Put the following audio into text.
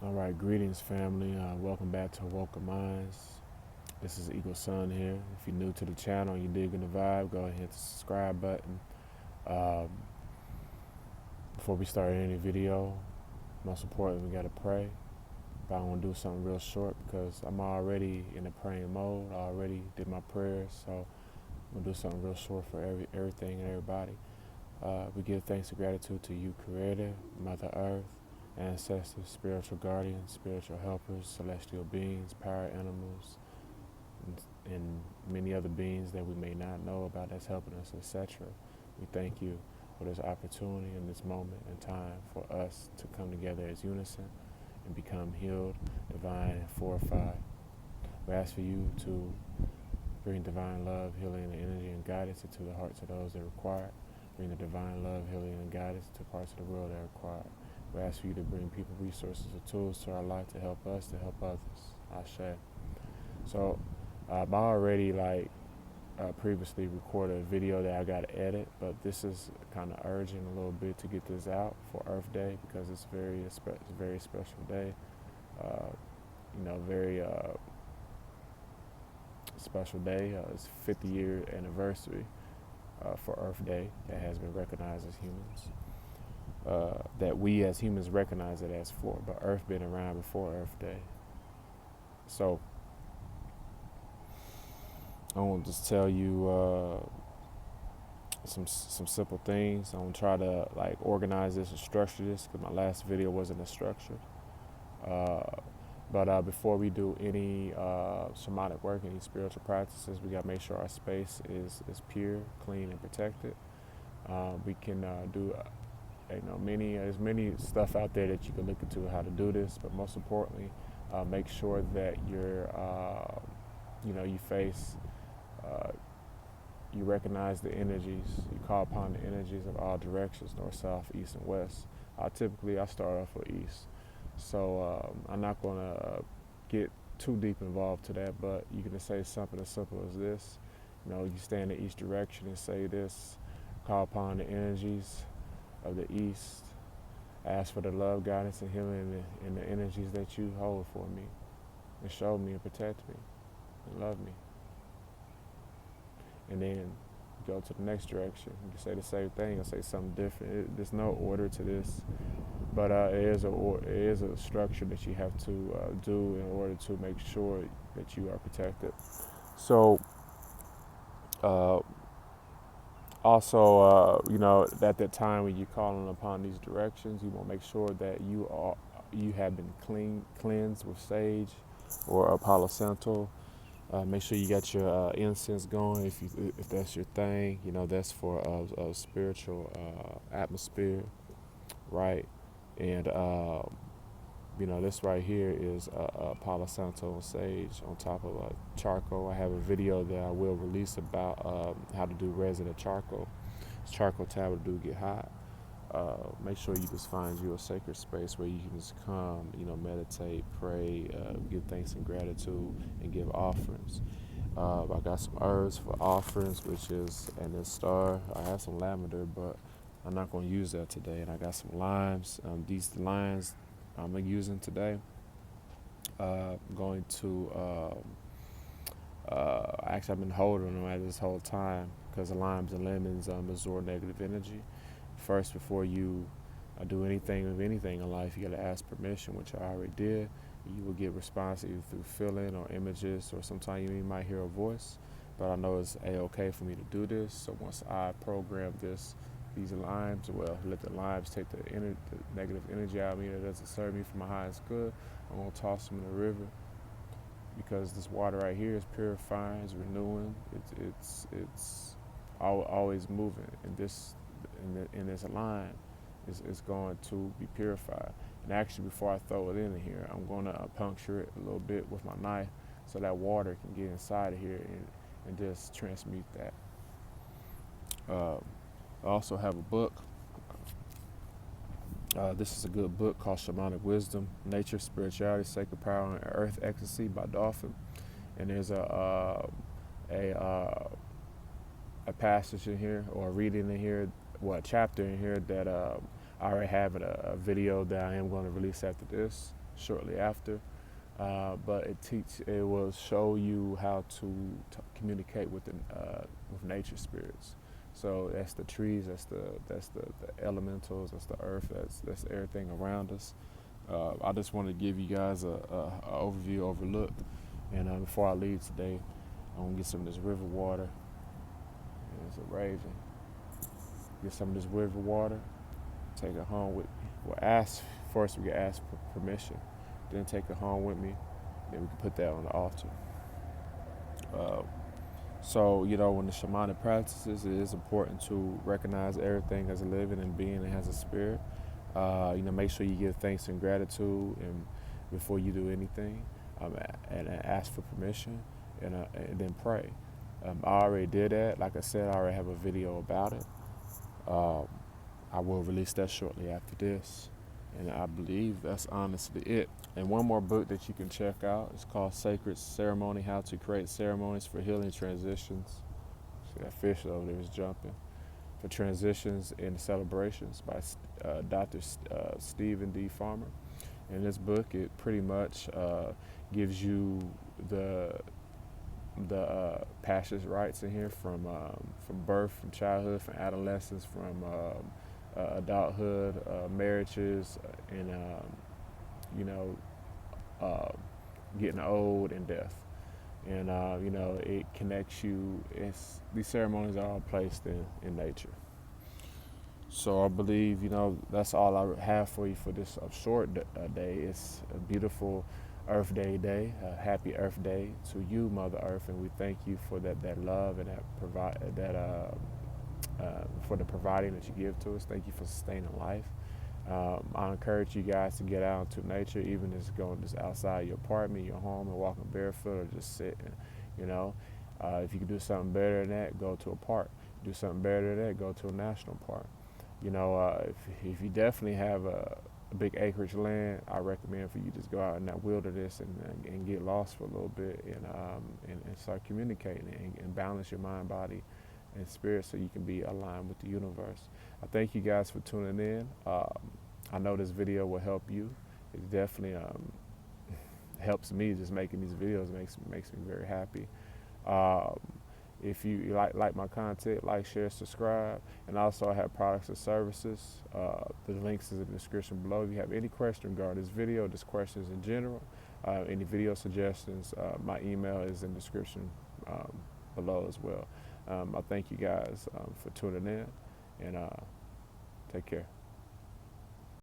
All right, greetings, family. Welcome back to Woke Minds. This is Eagle Sun here. If you're new to the channel and you're digging the vibe, go ahead and hit the subscribe button. Um, Before we start any video, most importantly, we got to pray. But I want to do something real short because I'm already in the praying mode. I already did my prayers, so I'm going to do something real short for everything and everybody. We give thanks and gratitude to you, Creator, Mother Earth, ancestors, spiritual guardians, spiritual helpers, celestial beings, power animals, and many other beings that we may not know about that's helping us, etc. We thank you for this opportunity in this moment in time for us to come together as unison and become healed, divine, and fortified. We ask for you to bring divine love, healing, and energy and guidance into the hearts of those that require it. Bring the divine love, healing, and guidance to parts of the world that require it. We ask for you to bring people, resources, or tools to our life to help us, to help others. Ashe. So, I already previously recorded a video that I got to edit, but this is kind of urgent a little bit to get this out for Earth Day because it's a very special day. Very special day. It's 50-year anniversary for Earth Day that has been recognized as humans. That we as humans recognize it as for, but Earth been around before Earth Day. So I want to just tell you some simple things. I'm gonna try to organize this and structure this because my last video wasn't as structured. But before we do any shamanic work, any spiritual practices, we gotta make sure our space is pure, clean, and protected. We can do there's many stuff out there that you can look into how to do this, but most importantly, make sure that you face, you recognize the energies, you call upon the energies of all directions, north, south, east, and west. I start off with east. So I'm not going to get too deep involved to that, but you can say something as simple as this. You stand in each direction and say this, call upon the energies of the east, ask for the love, guidance, and healing in the energies that you hold for me, and show me and protect me and love me. And then go to the next direction. You can say the same thing or say something different. There's no order to this, but it is a structure that you have to do in order to make sure that you are protected. So also, at that time when you're calling upon these directions, you want to make sure that you have been cleansed with sage or Palo Santo. Make sure you got your incense going if that's your thing. That's for a spiritual atmosphere, right? And this right here is Palo Santo and sage on top of charcoal. I have a video that I will release about how to do resin of charcoal. Charcoal tablet do get hot. Make sure you just find you a sacred space where you can just come, meditate, pray, give thanks and gratitude, and give offerings. I got some herbs for offerings, which is, and this star. I have some lavender, but I'm not going to use that today. And I got some limes. These limes I'm using today. I'm going to, actually I've been holding them at this whole time because the limes and lemons absorb negative energy. First, before you do anything with anything in life, you got to ask permission, which I already did. You will get response either through feeling or images, or sometimes you might hear a voice. But I know it's a-okay for me to do this. So once I program these limes, let the limes take the negative energy out of me that doesn't serve me for my highest good. I'm gonna toss them in the river because this water right here is purifying, it's renewing, it's always moving, and this lime is going to be purified. And actually, before I throw it in here, I'm going to puncture it a little bit with my knife so that water can get inside of here and just transmute that. I also have a book. This is a good book called Shamanic Wisdom, Nature, Spirituality, Sacred Power, and Earth Ecstasy by Dolphin. And there's a passage in here, or a reading in here, a chapter in here that I already have a video that I am going to release after this, shortly after. But it will show you how to communicate with nature spirits. So that's the trees, the elementals, that's the earth, that's everything around us. I just want to give you guys a overview, overlook, and before I leave today, I'm gonna get some of this river water. There's a raven. Get some of this river water. Take it home with me. Well, ask first. We can ask for permission. Then take it home with me. Then we can put that on the altar. So, when the shamanic practices, it is important to recognize everything as a living and being and has a spirit. Make sure you give thanks and gratitude and before you do anything, and ask for permission, and then pray. I already did that. Like I said, I already have a video about it. I will release that shortly after this. And I believe that's honestly it. And one more book that you can check out is called Sacred Ceremony, How to Create Ceremonies for Healing Transitions. See that fish over there is jumping. For Transitions and Celebrations by Dr. Stephen D. Farmer. In this book, it pretty much gives you the passage rites in here from birth, from childhood, from adolescence, from adulthood, marriages, and getting old and death. And it connects you. These ceremonies are all placed in nature. So I believe that's all I have for you for this short day. It's a beautiful Earth Day day. Happy Earth Day to you, Mother Earth, and we thank you for that love and for the providing that you give to us. Thank you for sustaining life. I encourage you guys to get out into nature, even if it's going just outside your apartment, your home, and walking barefoot, or just sitting. If you can do something better than that, go to a park. Do something better than that, go to a national park. If you definitely have a big acreage land, I recommend for you just go out in that wilderness and get lost for a little bit and start communicating and balance your mind, body, and spirit so you can be aligned with the universe. I thank you guys for tuning in. I know this video will help you. It definitely helps me. Just making these videos makes me very happy. If you like my content, like, share, subscribe. And also I have products and services. The links is in the description below. If you have any question regarding this video, just questions in general, any video suggestions, my email is in the description below as well. I thank you guys for tuning in, and take care.